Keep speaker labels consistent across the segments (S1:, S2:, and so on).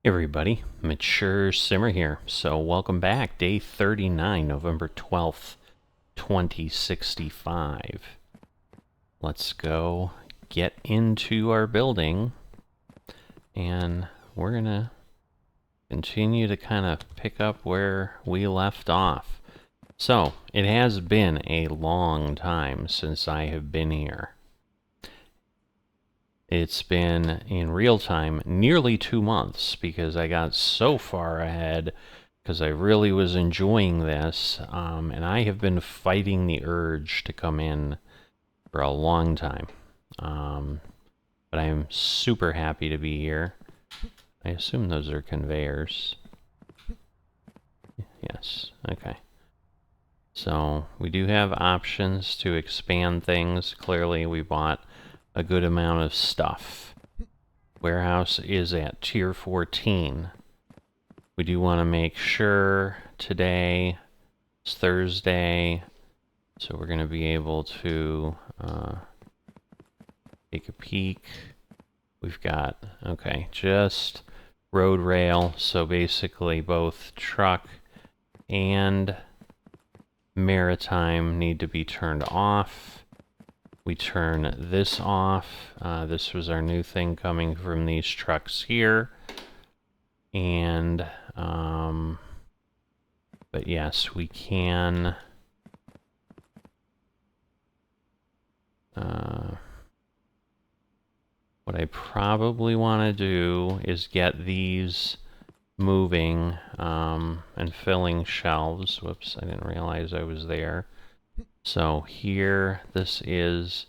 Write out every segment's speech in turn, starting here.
S1: Hey everybody, Mature Simmer here. So welcome back, day 39, November 12th, 2065. Let's go get into our building, and we're gonna continue to kind of pick up where we left off. So, it has been a long time since I have been here. It's been, in real time, nearly 2 months because I got so far ahead because I really was enjoying this, and I have been fighting the urge to come in for a long time. But I'm super happy to be here. I assume those are conveyors. Yes, okay. So we do have options to expand things. Clearly we bought a good amount of stuff. Warehouse is at tier 14. We do want to make sure today is Thursday, so we're going to be able to take a peek. We've got, okay, just road rail, so basically both truck and maritime need to be turned off. We turn this off. This was our new thing coming from these trucks here. And, but yes, we can, what I probably want to do is get these moving, and filling shelves. Whoops, I didn't realize I was there. So here, this is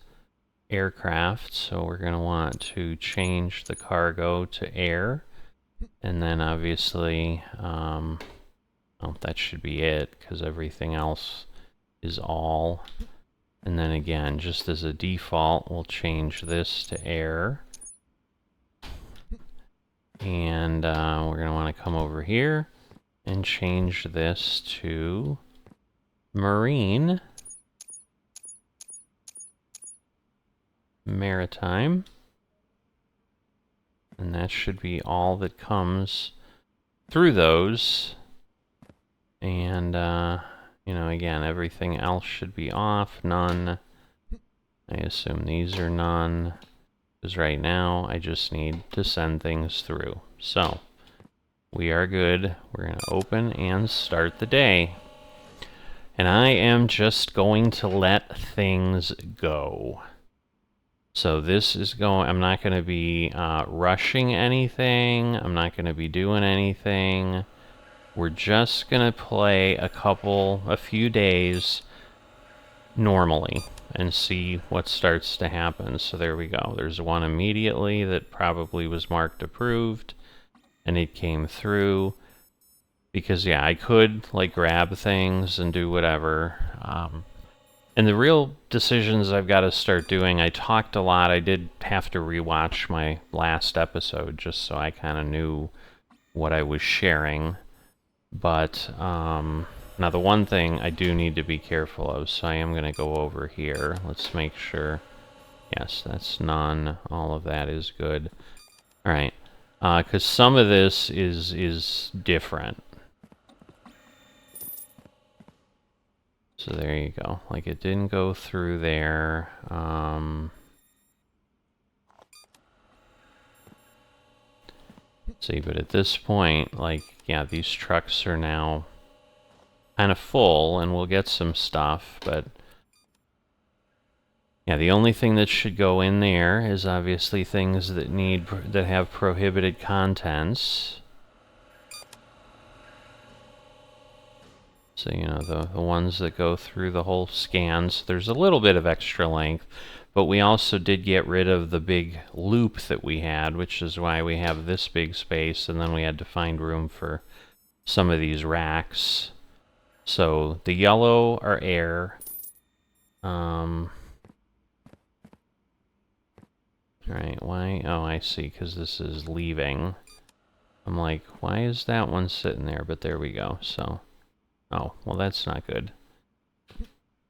S1: aircraft, so we're going to want to change the cargo to air. And then obviously, well, that should be it, because everything else is all. And then again, just as a default, we'll change this to air. And we're going to want to come over here and change this to marine. Maritime. And that should be all that comes through those. And, you know, again, everything else should be off. None. I assume these are none. Because right now, I just need to send things through. So, we are good. We're going to open and start the day. And I am just going to let things go. So this is going, I'm not going to be rushing anything. I'm not going to be doing anything. We're just going to play a few days normally and see what starts to happen. So there we go. There's one immediately that probably was marked approved, and it came through. Because, yeah, I could, like, grab things and do whatever. And the real decisions I've got to start doing, I talked a lot. I did have to rewatch my last episode just so I kind of knew what I was sharing. But now the one thing I do need to be careful of, so I am going to go over here. Let's make sure. Yes, that's none. All of that is good. All right. Because some of this is different. So there you go. Like, it didn't go through there. See, but at this point, like, yeah, these trucks are now kind of full, and we'll get some stuff, but yeah, the only thing that should go in there is obviously things that have prohibited contents. So, you know, the ones that go through the whole scans, there's a little bit of extra length, but we also did get rid of the big loop that we had, which is why we have this big space, and then we had to find room for some of these racks. So, the yellow are air. Alright, why? Oh, I see, because this is leaving. I'm like, why is that one sitting there? But there we go, so... Oh, well that's not good.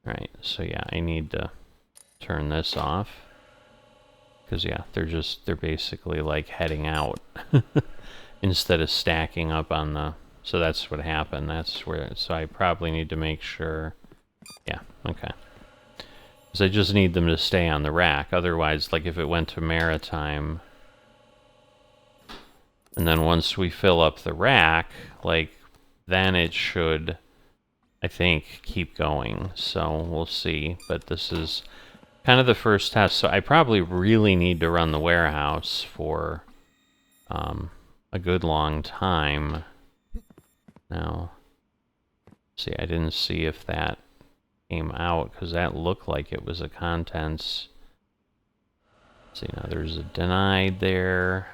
S1: Alright, so yeah, I need to turn this off. Because yeah, they're basically like heading out. instead of stacking up on the... So that's what happened. That's where... So I probably need to make sure... Yeah, okay. Because I just need them to stay on the rack. Otherwise, like if it went to maritime... And then once we fill up the rack, like, then it should, I think, keep going. So we'll see. But this is kind of the first test. So I probably really need to run the warehouse for a good long time. Now, see, I didn't see if that came out, because that looked like it was a contents. See, now there's a denied there.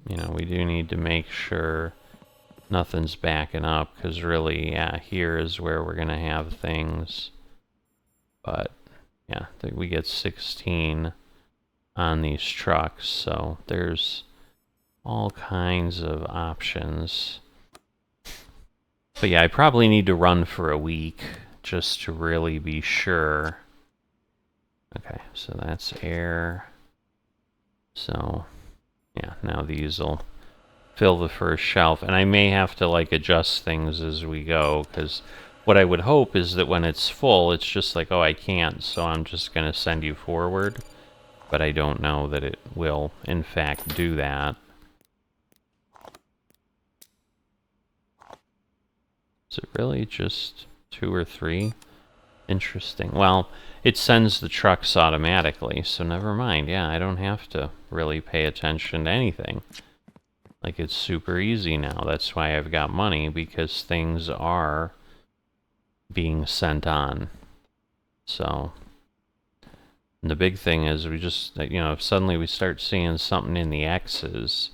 S1: You know, we do need to make sure nothing's backing up, because really, yeah, here is where we're going to have things. But, yeah, I think we get 16 on these trucks, so there's all kinds of options. But yeah, I probably need to run for a week just to really be sure. Okay, so that's air. So, yeah, now these will fill the first shelf. And I may have to, like, adjust things as we go, because what I would hope is that when it's full, it's just like, oh, I can't, so I'm just going to send you forward. But I don't know that it will, in fact, do that. Is it really just 2 or 3? Interesting. Well, it sends the trucks automatically, so never mind. Yeah, I don't have to really pay attention to anything. Like, it's super easy now. That's why I've got money, because things are being sent on. So, and the big thing is we just, you know, if suddenly we start seeing something in the X's,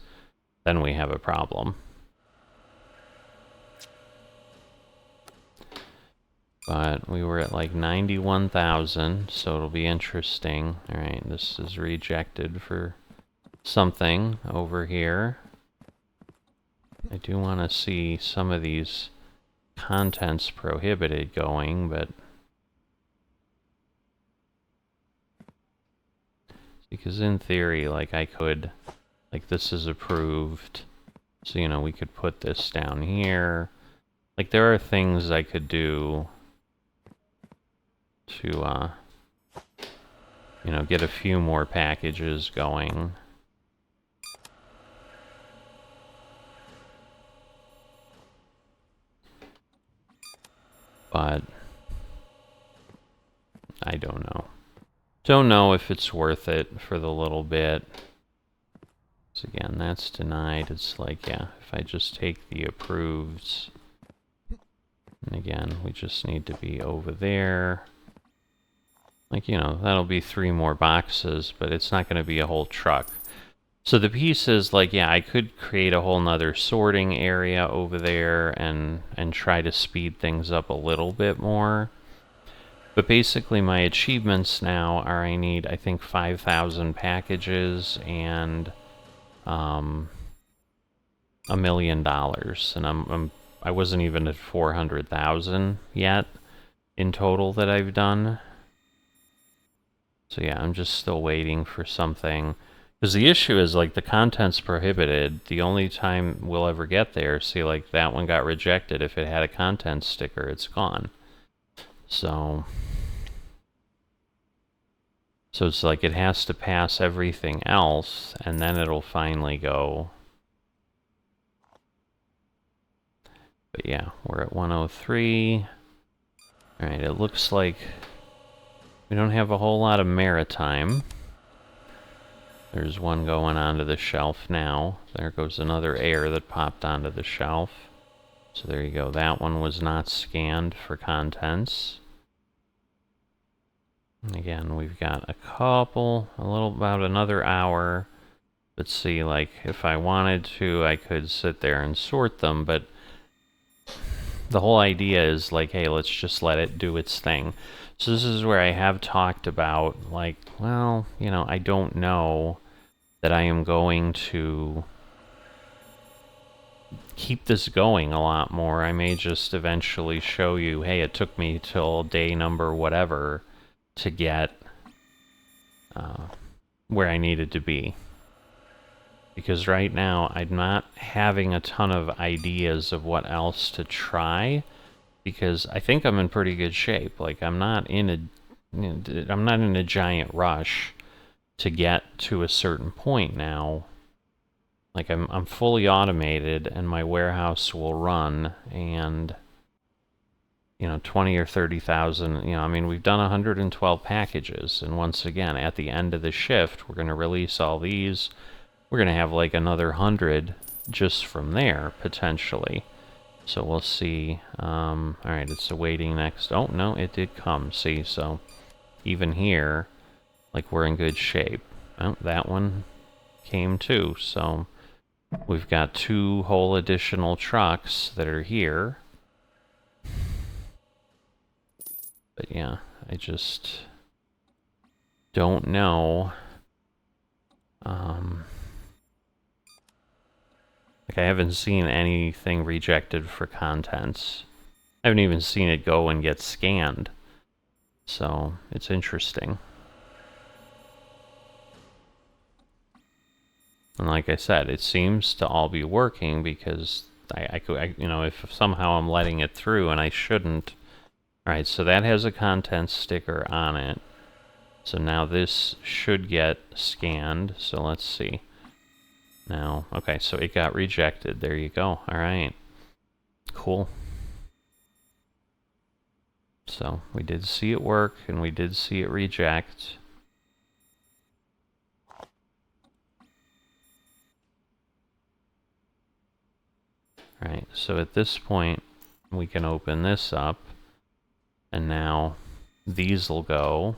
S1: then we have a problem. But we were at like 91,000, so it'll be interesting. Alright, this is rejected for something over here. I do want to see some of these contents prohibited going, but... Because in theory, like, I could... Like, this is approved. So, you know, we could put this down here. Like, there are things I could do to, you know, get a few more packages going. But I don't know. Don't know if it's worth it for the little bit. So again, that's denied. It's like, yeah, if I just take the approveds. And again, we just need to be over there. Like, you know, that'll be 3 more boxes, but it's not going to be a whole truck. So the piece is like, yeah, I could create a whole nother sorting area over there and try to speed things up a little bit more. But basically my achievements now are I need, I think, 5,000 packages and $1 million. And I wasn't even at 400,000 yet in total that I've done. So yeah, I'm just still waiting for something. Because the issue is, like, the content's prohibited. The only time we'll ever get there, see, like, that one got rejected. If it had a content sticker, it's gone. So it's like it has to pass everything else, and then it'll finally go. But yeah, we're at 103. Alright, it looks like we don't have a whole lot of maritime. There's one going onto the shelf now. There goes another air that popped onto the shelf. So there you go. That one was not scanned for contents. And again, we've got about another hour. But see, like, if I wanted to, I could sit there and sort them, but the whole idea is like, hey, let's just let it do its thing. So this is where I have talked about, like, well, you know, I don't know that I am going to keep this going a lot more. I may just eventually show you, hey, it took me till day number whatever to get where I needed to be. Because right now, I'm not having a ton of ideas of what else to try, because I think I'm in pretty good shape. Like, I'm not in a giant rush to get to a certain point now. Like, I'm fully automated, and my warehouse will run, and 20 or 30,000, I mean, we've done 112 packages, and once again, at the end of the shift, we're going to release all these. We're going to have like another 100 just from there, potentially. So we'll see. Alright, it's awaiting next. Oh, no, it did come. See, so even here, like, we're in good shape. Oh, that one came too, so we've got 2 whole additional trucks that are here. But yeah, I just don't know. Like, I haven't seen anything rejected for contents. I haven't even seen it go and get scanned. So, it's interesting. And like I said, it seems to all be working because I if somehow I'm letting it through and I shouldn't. Alright, so that has a contents sticker on it. So now this should get scanned. So let's see. Now, okay, so it got rejected. There you go. Alright. Cool. So we did see it work and we did see it reject. Alright, so at this point we can open this up. And now these will go.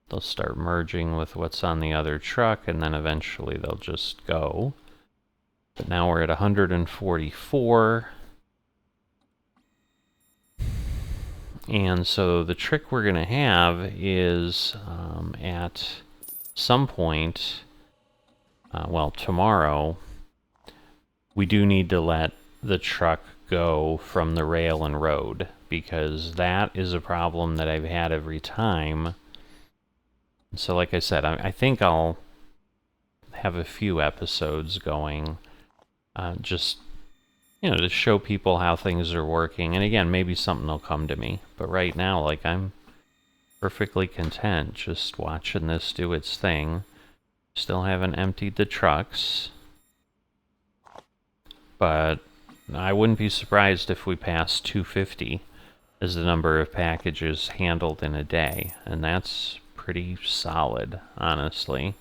S1: They'll start merging with what's on the other truck, and then eventually they'll just go. But now we're at 144. And so the trick we're going to have is at some point, well, tomorrow, we do need to let the truck go from the rail and road, because that is a problem that I've had every time. So like I said, I think I'll have a few episodes going, just, to show people how things are working. And again, maybe something will come to me. But right now, like, I'm perfectly content just watching this do its thing. Still haven't emptied the trucks. But I wouldn't be surprised if we pass 250 as the number of packages handled in a day. And that's pretty solid, honestly.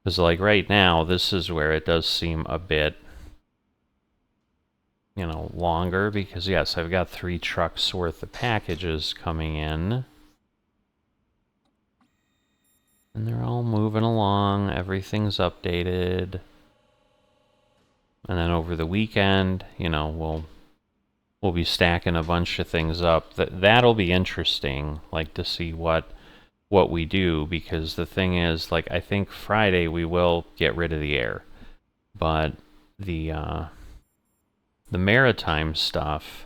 S1: Because, like, right now, this is where it does seem a bit, longer. Because, yes, I've got 3 trucks worth of packages coming in. And they're all moving along. Everything's updated. And then over the weekend, we'll be stacking a bunch of things up. That'll be interesting, like, to see what we do, because the thing is, like, I think Friday we will get rid of the air, but the maritime stuff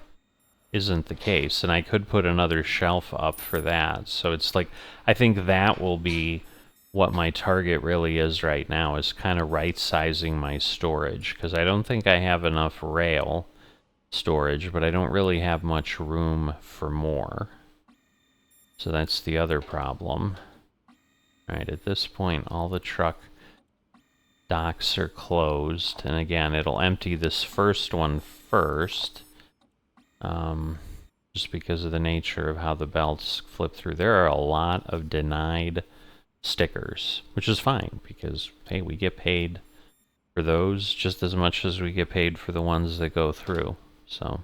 S1: isn't the case, and I could put another shelf up for that. So it's like, I think that will be what my target really is right now, is kind of right-sizing my storage, because I don't think I have enough rail storage, but I don't really have much room for more. So that's the other problem. Alright, at this point, all the truck docks are closed. And again, it'll empty this first one first. Just because of the nature of how the belts flip through. There are a lot of denied stickers, which is fine, because, hey, we get paid for those just as much as we get paid for the ones that go through. So...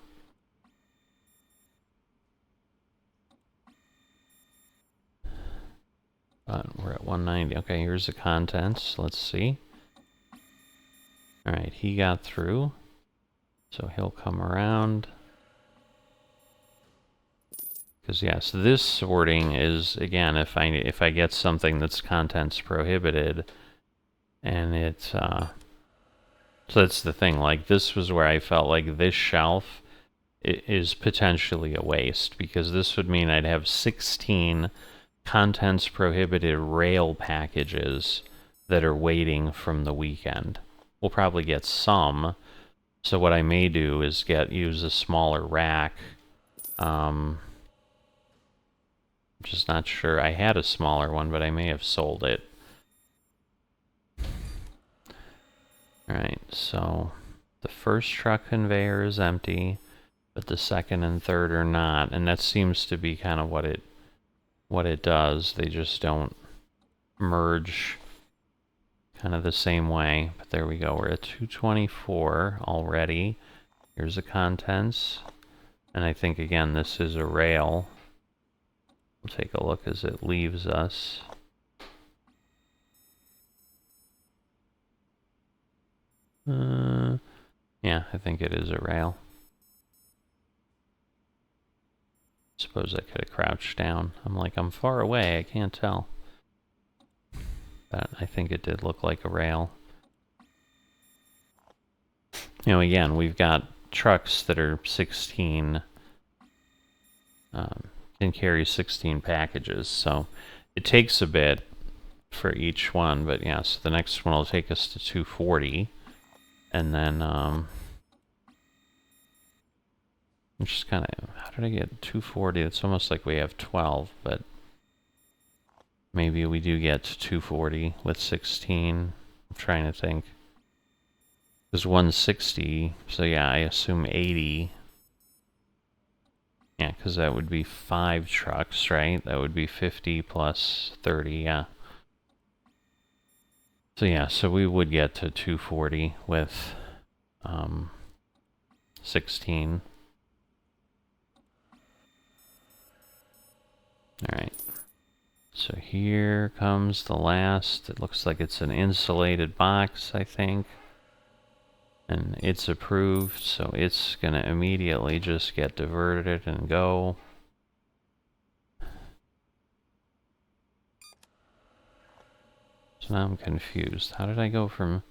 S1: we're at 190. Okay, here's the contents. Let's see. Alright, he got through. So he'll come around. Because, yes, this sorting is, again, if I get something that's contents prohibited, and it's, so that's the thing. Like, this was where I felt like this shelf is potentially a waste, because this would mean I'd have 16 contents prohibited rail packages that are waiting from the weekend. We'll probably get some, so what I may do is use a smaller rack. I'm just not sure. I had a smaller one, but I may have sold it. Alright, so the first truck conveyor is empty, but the second and third are not, and that seems to be kind of what it does. They just don't merge kind of the same way. But there we go. We're at 224 already. Here's the contents. And I think, again, this is a rail. We'll take a look as it leaves us. Yeah, I think it is a rail. Suppose I could have crouched down. I'm far away, I can't tell. But I think it did look like a rail. You know, again, we've got trucks that are 16, can carry 16 packages, so it takes a bit for each one, but yeah, so the next one will take us to 240, and then, which is kind of, how did I get 240? It's almost like we have 12, but maybe we do get to 240 with 16. I'm trying to think. There's 160, so yeah, I assume 80. Yeah, because that would be 5 trucks, right? That would be 50 plus 30, yeah. So yeah, so we would get to 240 with 16. Alright. So here comes the last. It looks like it's an insulated box, I think. And it's approved, so it's going to immediately just get diverted and go. So now I'm confused. How did I go from...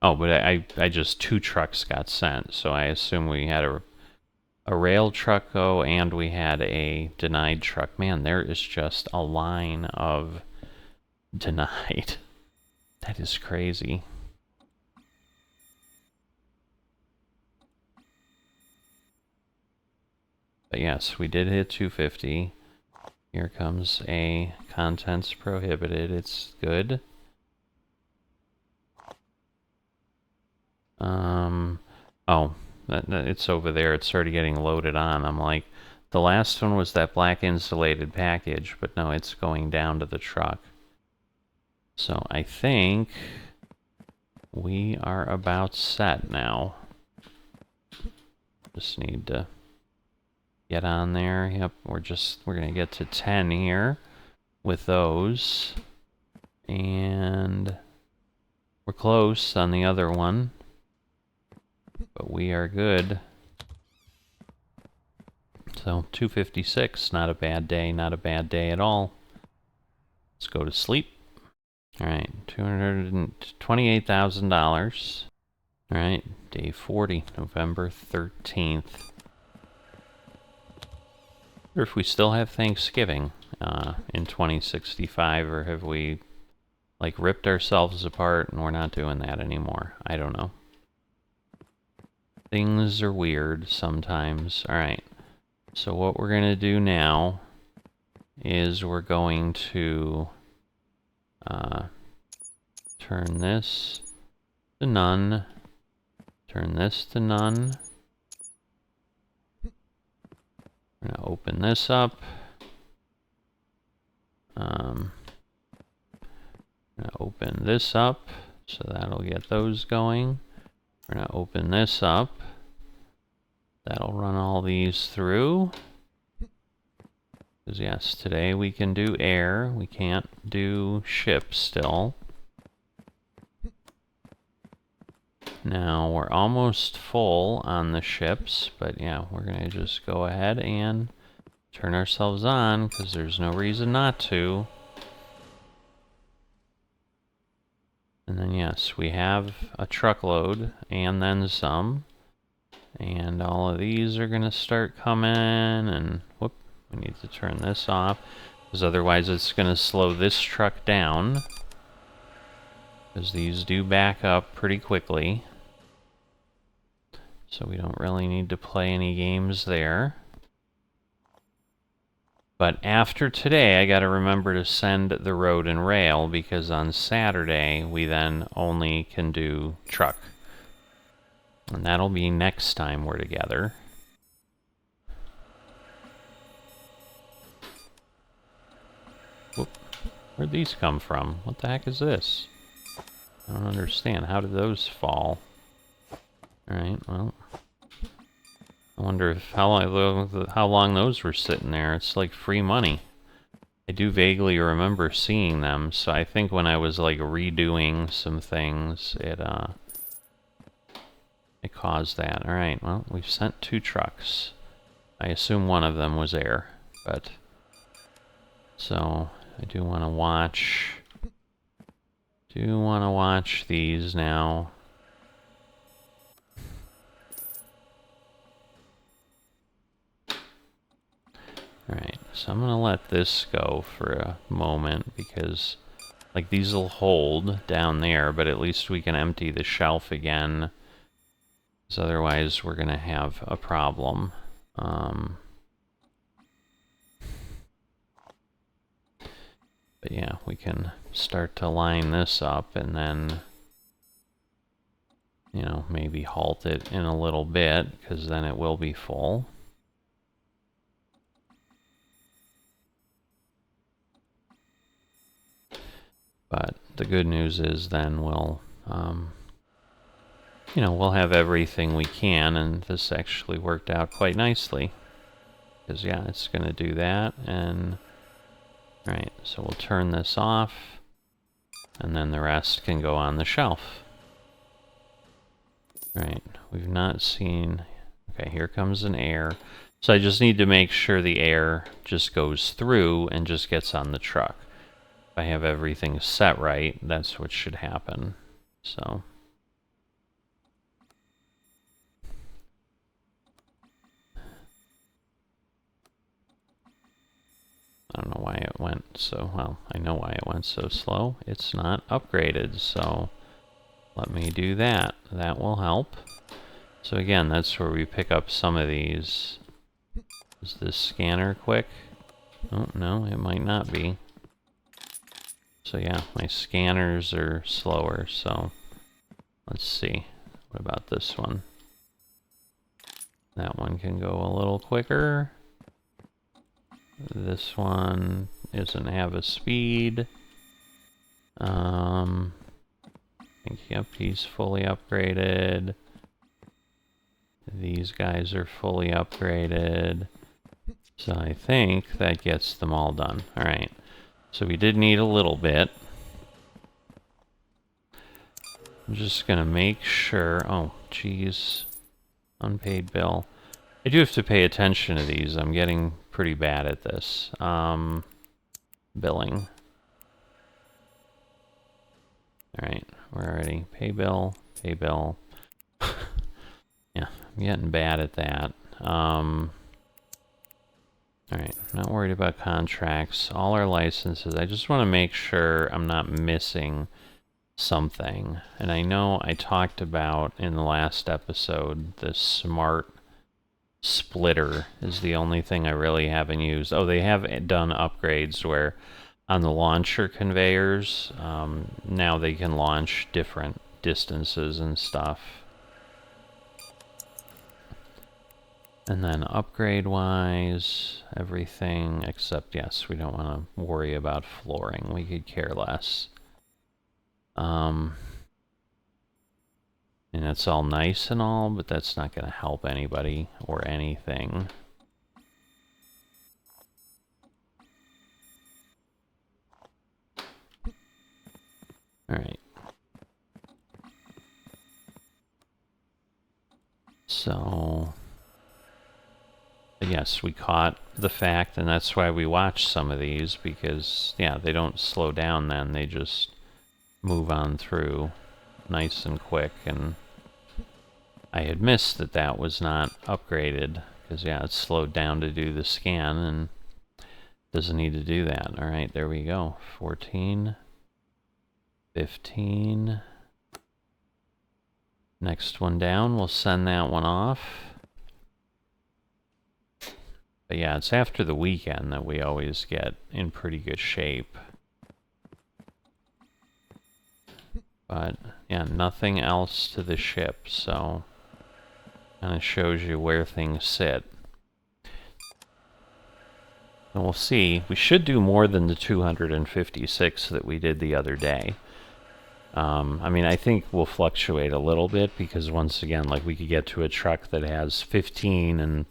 S1: Oh, but I just... 2 trucks got sent, so I assume we had a rail truck go, and we had a denied truck. Man, there is just a line of denied. That is crazy. But yes, we did hit 250. Here comes a contents prohibited. It's good. Oh, it's over there. It's already getting loaded on. I'm like, the last one was that black insulated package, but no, it's going down to the truck. So I think we are about set now. Just need to get on there. Yep, we're gonna get to 10 here with those. And we're close on the other one, but we are good. So 256, not a bad day, not a bad day at all. Let's go to sleep. Alright, $228,000. Alright, day 40, November 13th. Or if we still have Thanksgiving in 2065, or have we like ripped ourselves apart and we're not doing that anymore? I don't know. Things are weird sometimes. Alright, so what we're going to do now is we're going to turn this to none, turn this to none. We're going to open this up. I'm going to open this up, so that'll get those going. We're going to open this up. That'll run all these through. Because yes, today we can do air. We can't do ship still. Now, we're almost full on the ships, but yeah, we're going to just go ahead and turn ourselves on, because there's no reason not to. And then yes, we have a truckload, and then some. And all of these are going to start coming, and whoop, we need to turn this off, because otherwise it's going to slow this truck down, because these do back up pretty quickly. So we don't really need to play any games there. But after today, I got to remember to send the road and rail, because on Saturday we then only can do truck. And that'll be next time we're together. Whoop. Where'd these come from? What the heck is this? I don't understand. How did those fall? Alright, well. I wonder if how long those were sitting there. It's like free money. I do vaguely remember seeing them, so I think when I was like redoing some things, it caused that. Alright, well, we've sent 2 trucks. I assume one of them was air, but... So, I do want to watch... these now. Alright, so I'm going to let this go for a moment, because... Like, these will hold down there, but at least we can empty the shelf again. Because otherwise we're going to have a problem. But yeah, we can start to line this up and then, you know, maybe halt it in a little bit, because then it will be full. But the good news is then we'll, you know, we'll have everything we can, and this actually worked out quite nicely. Because, yeah, it's going to do that, and... Alright, so we'll turn this off, and then the rest can go on the shelf. Alright, we've not seen... Okay, here comes an air. So I just need to make sure the air just goes through and just gets on the truck. If I have everything set right, that's what should happen. So... I don't know why it went so, well, I know why it went so slow. It's not upgraded, so let me do that. That will help. So again, that's where we pick up some of these. Is this scanner quick? Oh, no, it might not be. So yeah, my scanners are slower, so let's see. What about this one? That one can go a little quicker. This one doesn't have a speed. I think, yep, he's fully upgraded. These guys are fully upgraded. So I think that gets them all done. Alright, so we did need a little bit. I'm just gonna make sure... Oh, geez. Unpaid bill. I do have to pay attention to these. I'm getting pretty bad at this. Billing. Alright, we're already... Pay bill, pay bill. Yeah, I'm getting bad at that. Alright, not worried about contracts. All our licenses. I just want to make sure I'm not missing something. And I know I talked about in the last episode the smart splitter is the only thing I really haven't used. Oh, they have done upgrades where on the launcher conveyors, now they can launch different distances and stuff. And then upgrade-wise, everything except, yes, we don't want to worry about flooring. We could care less. And that's all nice and all, but that's not going to help anybody or anything. Alright. So... Yes, we caught the fact, and that's why we watch some of these, because, yeah, they don't slow down then, they just move on through nice and quick, and I had missed that that was not upgraded, because yeah, it's slowed down to do the scan and doesn't need to do that. All right, there we go. 14, 15. Next one down, we'll send that one off. But yeah, it's after the weekend that we always get in pretty good shape. But yeah, nothing else to the ship, so kind of shows you where things sit. And we'll see. We should do more than the 256 that we did the other day. I mean, I think we'll fluctuate a little bit because once again, like we could get to a truck that has 15 and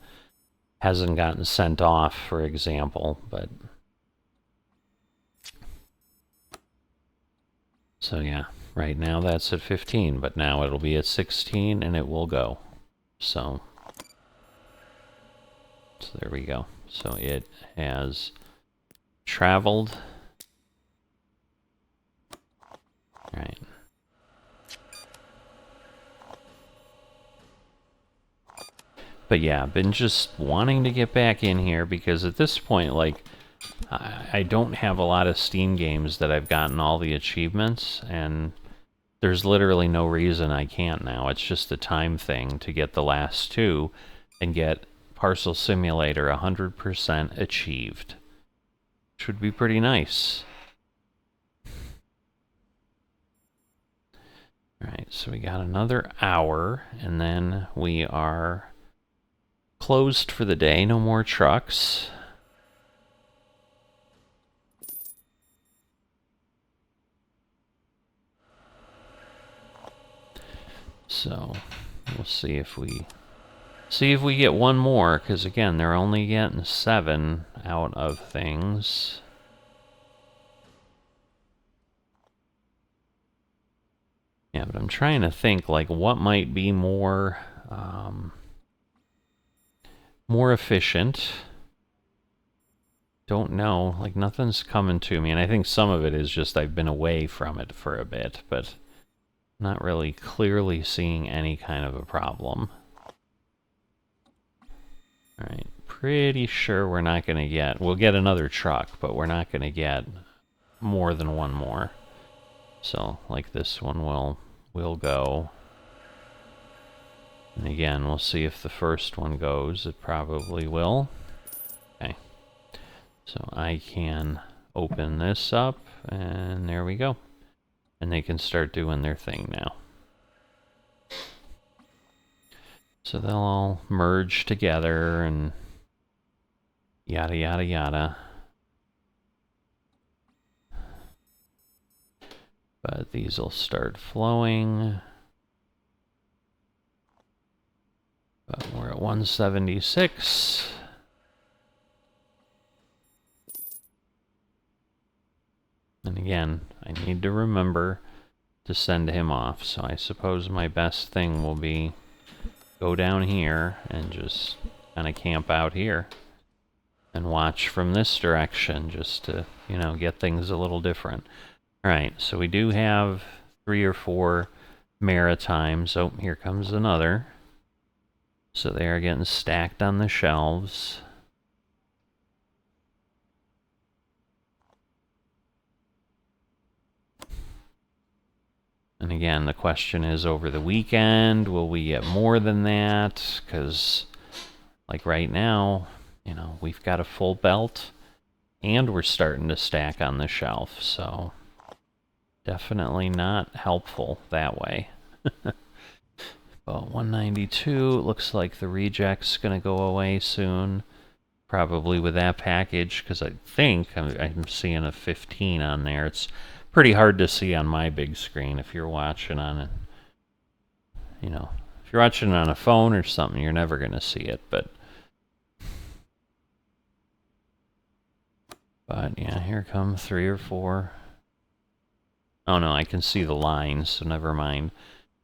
S1: hasn't gotten sent off, for example, but... So yeah, right now that's at 15, but now it'll be at 16 and it will go. So there we go. So it has traveled. All right. But yeah, I've been just wanting to get back in here because at this point, like, I don't have a lot of Steam games that I've gotten all the achievements, and there's literally no reason I can't now. It's just a time thing to get the last two and get Parcel Simulator 100% achieved. Which would be pretty nice. Alright, so we got another hour, and then we are closed for the day. No more trucks. So we'll see if we get one more, because again, they're only getting 7 out of things. Yeah, but I'm trying to think, like, what might be more efficient. Don't know. Like, nothing's coming to me, and I think some of it is just I've been away from it for a bit, but not really clearly seeing any kind of a problem. Alright, pretty sure we're not going to get... We'll get another truck, but we're not going to get more than one more. So, like, this one will go. And again, we'll see if the first one goes. It probably will. Okay. So I can open this up, and there we go. And they can start doing their thing now. So they'll all merge together and yada yada yada. But these will start flowing. But we're at 176. And again, I need to remember to send him off. So I suppose my best thing will be go down here and just kind of camp out here and watch from this direction just to, you know, get things a little different. All right, so we do have 3 or 4 Maritimes. Oh, here comes another. So they are getting stacked on the shelves. And again, the question is over the weekend, will we get more than that? Because, like right now, you know, we've got a full belt and we're starting to stack on the shelf. So definitely not helpful that way. But 192, looks like the reject's going to go away soon. Probably with that package, because I think I'm seeing a 15 on there. It's pretty hard to see on my big screen if you're watching on it. You know, if you're watching on a phone or something, you're never going to see it, but yeah, here come 3 or 4. Oh no, I can see the lines, so never mind.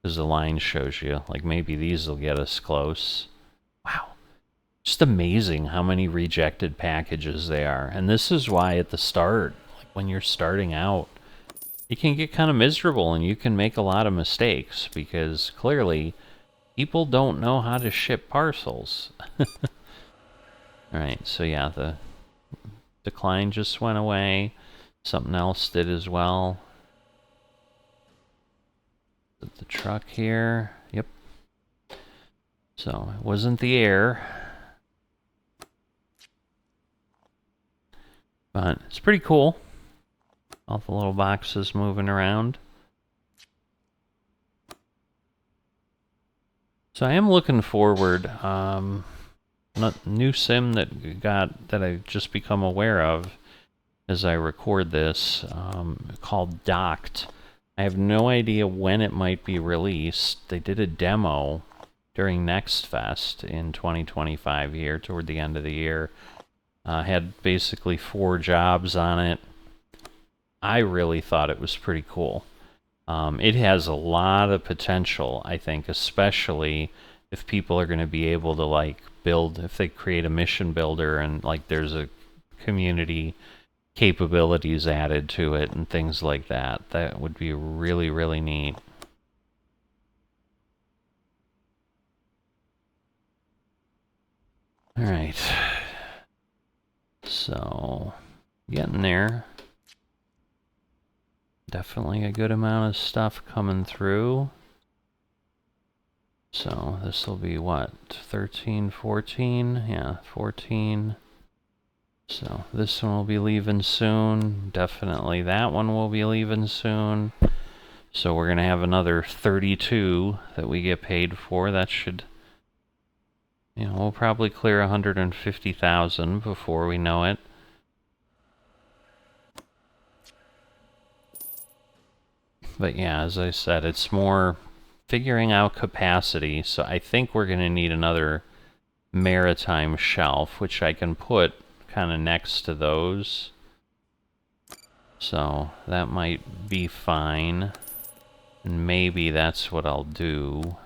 S1: Because the line shows you, like maybe these will get us close. Wow. Just amazing how many rejected packages they are. And this is why at the start, like when you're starting out, it can get kind of miserable and you can make a lot of mistakes because clearly People don't know how to ship parcels. Alright, so yeah, the decline just went away. Something else did as well. The truck here. Yep. So it wasn't the air. But it's pretty cool. All the little boxes moving around. So I am looking forward. New sim that I've just become aware of as I record this, called Docked. I have no idea when it might be released. They did a demo during Next Fest in 2025 here, toward the end of the year. Had basically 4 jobs on it. I really thought it was pretty cool. It has a lot of potential, I think, especially if people are going to be able to, like, build, if they create a mission builder and, like, there's a community capabilities added to it and things like that. That would be really, really neat. Alright. So, getting there. Definitely a good amount of stuff coming through. So, this will be what? 13, 14? Yeah, 14. So, this one will be leaving soon. Definitely that one will be leaving soon. So, we're going to have another 32 that we get paid for. That should... You know, we'll probably clear 150,000 before we know it. But yeah, as I said, it's more figuring out capacity. So I think we're going to need another maritime shelf, which I can put kind of next to those. So that might be fine. And maybe that's what I'll do.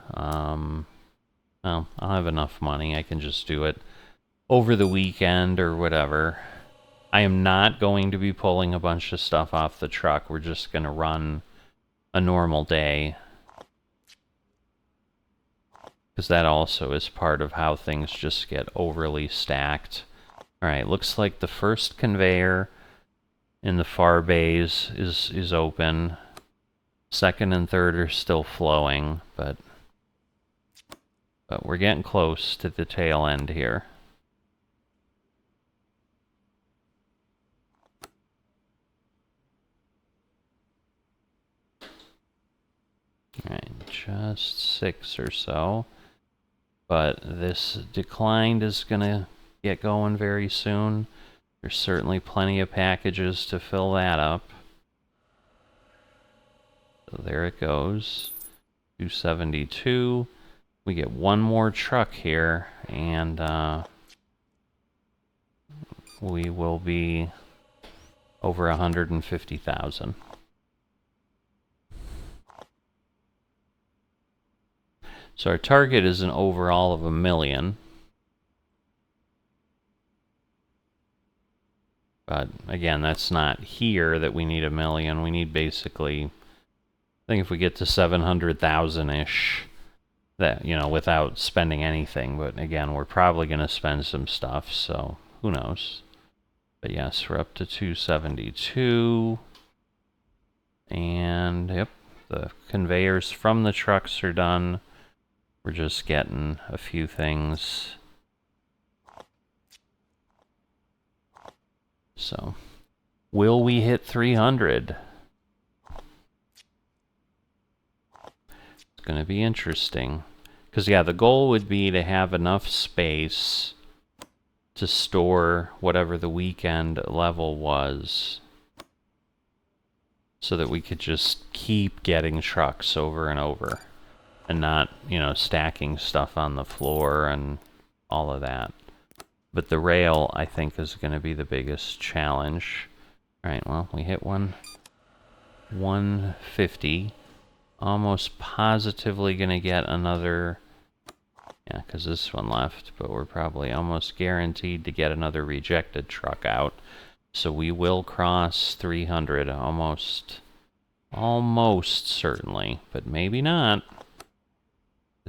S1: Well, I'll have enough money. I can just do it over the weekend or whatever. I am not going to be pulling a bunch of stuff off the truck. We're just going to run a normal day. Because that also is part of how things just get overly stacked. Alright, looks like the first conveyor in the far bays is open. Second and third are still flowing, but we're getting close to the tail end here. Alright, just 6 or so. But this decline is going to get going very soon. There's certainly plenty of packages to fill that up. So there it goes. 272. We get one more truck here, and we will be over 150,000. So our target is an overall of 1 million. But again, that's not here that we need 1 million. We need basically, I think if we get to 700,000-ish, that, you know, without spending anything. But again, we're probably going to spend some stuff, so who knows. But yes, we're up to 272. And yep, the conveyors from the trucks are done. We're just getting a few things. So, will we hit 300? It's going to be interesting. Because, yeah, the goal would be to have enough space to store whatever the weekend level was, so that we could just keep getting trucks over and over. And not, you know, stacking stuff on the floor and all of that. But the rail, I think, is going to be the biggest challenge. Alright, well, we hit 150. Almost positively going to get another... Yeah, because this one left. But we're probably almost guaranteed to get another rejected truck out. So we will cross 300. Almost certainly. But maybe not.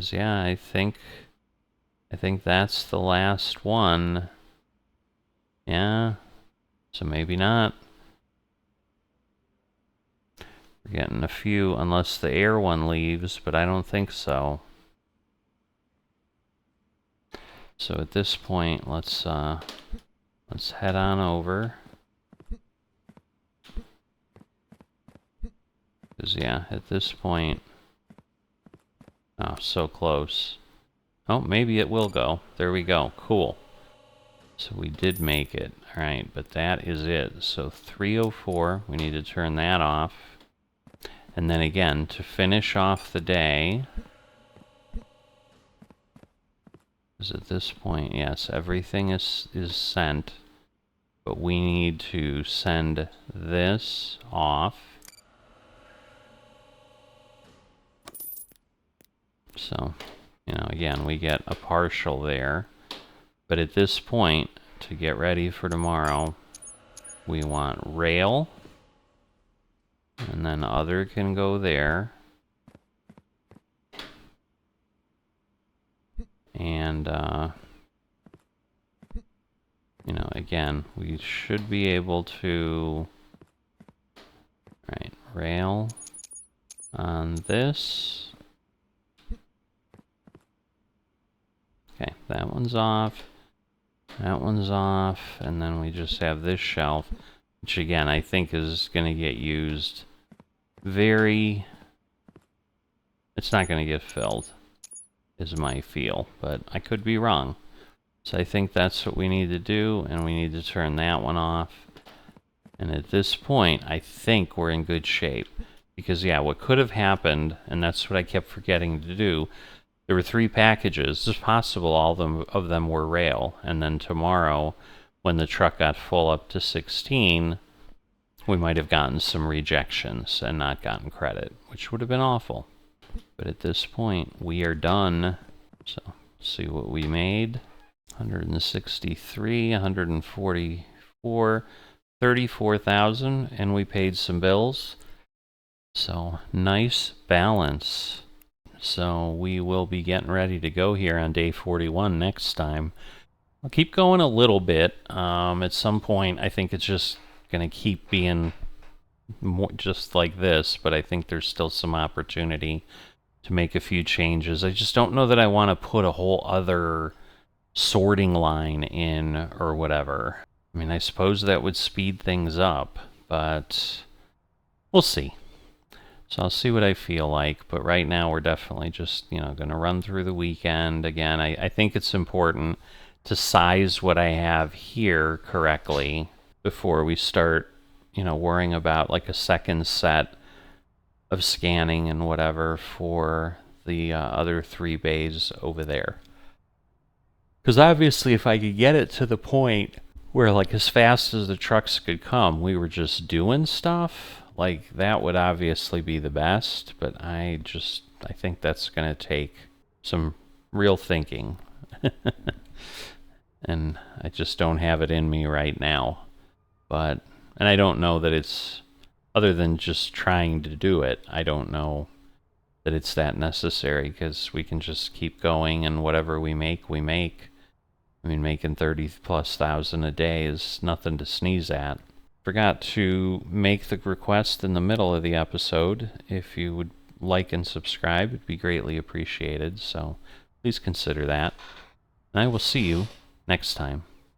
S1: 'Cause yeah, I think that's the last one. Yeah, so maybe not. We're getting a few, unless the air one leaves, but I don't think so. So at this point, let's head on over. 'Cause yeah, at this point, oh, so close. Oh, maybe it will go. There we go. Cool. So we did make it. All right, but that is it. So 304, we need to turn that off. And then again, to finish off the day, is at this point, yes, everything is sent, but we need to send this off. So, you know, again, we get a partial there. But at this point, to get ready for tomorrow, we want rail, and then other can go there. And, you know, again, we should be able to, right, rail on this. Okay, that one's off. That one's off, and then we just have this shelf, which again I think is going to get used very... It's not going to get filled, is my feel, but I could be wrong. So I think that's what we need to do, and we need to turn that one off. And at this point, I think we're in good shape. Because yeah, what could have happened, and that's what I kept forgetting to do, there were 3 packages. It's possible all of them were rail. And then tomorrow, when the truck got full up to 16, we might have gotten some rejections and not gotten credit, which would have been awful. But at this point, we are done. So, see what we made. 163, 144, 34,000, and we paid some bills. So, nice balance. So we will be getting ready to go here on day 41 next time. I'll keep going a little bit. At some point, I think it's just going to keep being more just like this, but I think there's still some opportunity to make a few changes. I just don't know that I want to put a whole other sorting line in or whatever. I mean, I suppose that would speed things up, but we'll see. So I'll see what I feel like, but right now we're definitely just, you know, going to run through the weekend. Again, I think it's important to size what I have here correctly before we start, you know, worrying about like a second set of scanning and whatever for the other 3 bays over there. Because obviously if I could get it to the point where like as fast as the trucks could come, we were just doing stuff, like, that would obviously be the best, but I think that's going to take some real thinking. And I just don't have it in me right now. And I don't know that it's, other than just trying to do it, I don't know that it's that necessary, because we can just keep going, and whatever we make, we make. I mean, making 30,000+ a day is nothing to sneeze at. Forgot to make the request in the middle of the episode. If you would like and subscribe, it'd be greatly appreciated, so please consider that. And I will see you next time.